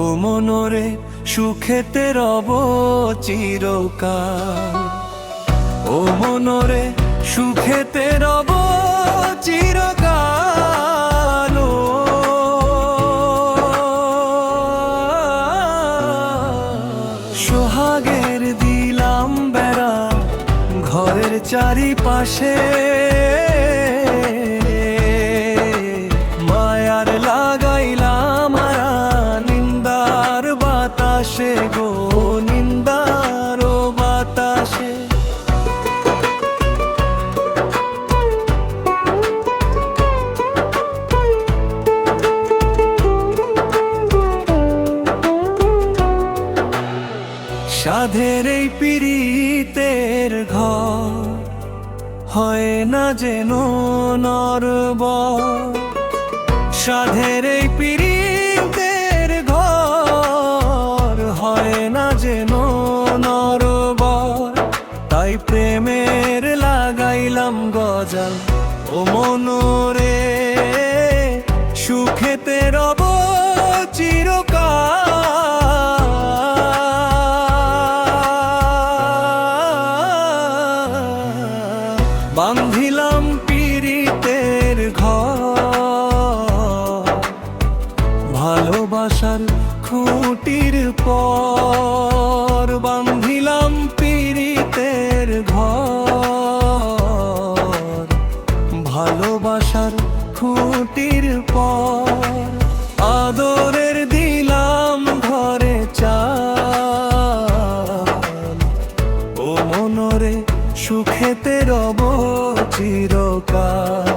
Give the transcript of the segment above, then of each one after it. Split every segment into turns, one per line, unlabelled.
ও মনরে সুখেতে রব চিরকাল, ও মনরে সুখেতে রব চিরকাল। সোহাগের দিলাম বেড়া ঘরের চারিপাশে, মায়ার লাগাইলাম আরা নিন্দার বাতাসে গো, নিন্দার বাতাসে। সাধের এই পীড়িতের ঘর হয় না যেন নরবর, সাধের এই পীড়িতের ঘর হয় না যেন নরবর। তাই প্রেমের লাগাইলাম গজাল, ও মনরে সুখেতে রব চিরকাল। বান্ধিলাম পীড়িতের ঘর ভালোবাসার খুঁটির পর, বান্ধিলাম পীড়িতের ঘর ভালোবাসার খুঁটির পর। আদরের দিলাম ঘরে চাল, ও মনরে সুখেতে রব চিরকাল,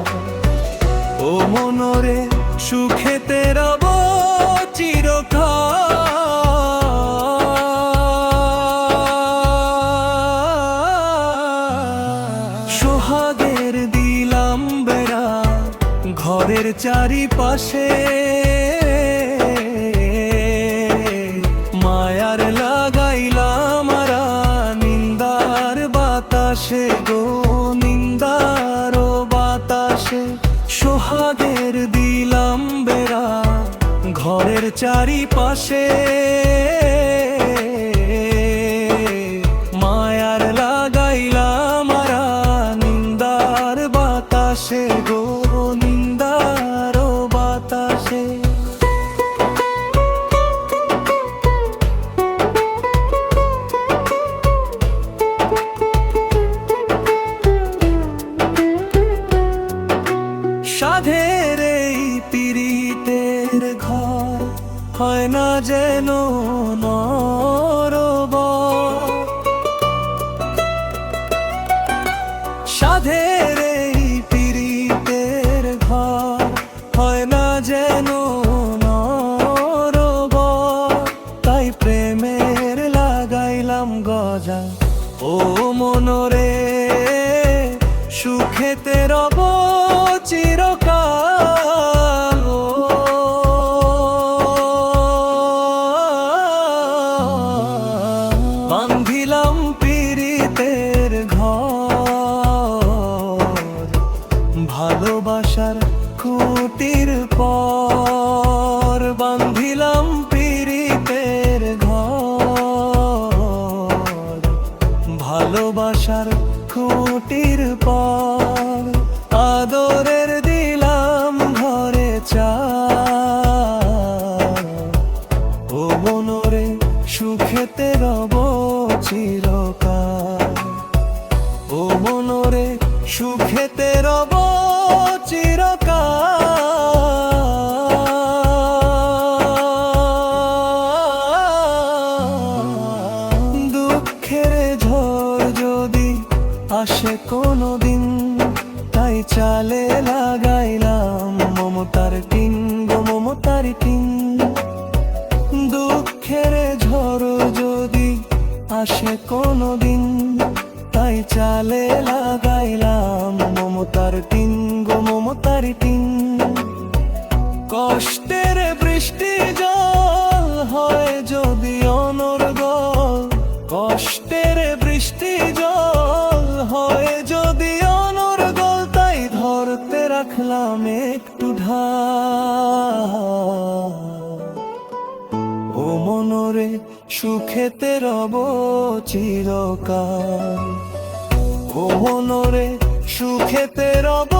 ও মনরে সুখেতে রব চিরকাল। সোহাগের দিলাম বেড়া ঘরের চারিপাশে, মায়ার লাগাইলাম আরা নিন্দার বাতাসে গো, নিন্দার বাতাসে। সোহাগের দিলাম বেড়া ঘরের চারিপাশে, মায়ার লাগাইলাম আরা নিন্দার বাতাসে গো, নিন্দার বাতাসে। সাধের এই পীড়িতের ঘর হয় না যেন নরবর, সাধের এই পীড়িতের ঘর হয় না যেন নরবর। তাই প্রেমের লাগাইলাম গজাল, ও মনরে সুখেতে রব চিরকাল। বান্ধিলাম পীড়িতের ঘর ভালোবাসার খুঁটির পর, বান্ধিলাম পীড়িতের ঘর ভালোবাসার খুঁটির পর। আদরের দিলাম ঘরে চাল, ও মনরে সুখেতে রব চিরকাল, ও মনরে সুখেতে রব চিরকাল। দুঃখের ঝড় যদি আসে কোনো দিন, তাই চালে লাগাইলাম মমতার টিন গো, মমতার টিন। দুঃখের ঝড় যদি আসে কোনো দিন, তাই চালে লাগাইলাম মমতার টিন গো, মমতার টিন। কষ্টের বৃষ্টি জল হয় যদি অনর্গল, কষ্টের বৃষ্টি জল হয় যদি অনর্গল। তাই ধরতে রাখলাম একটু ঢাল, ও ও মনরে সুখেতে রব চিরকাল, ও মনরে সুখেতে রব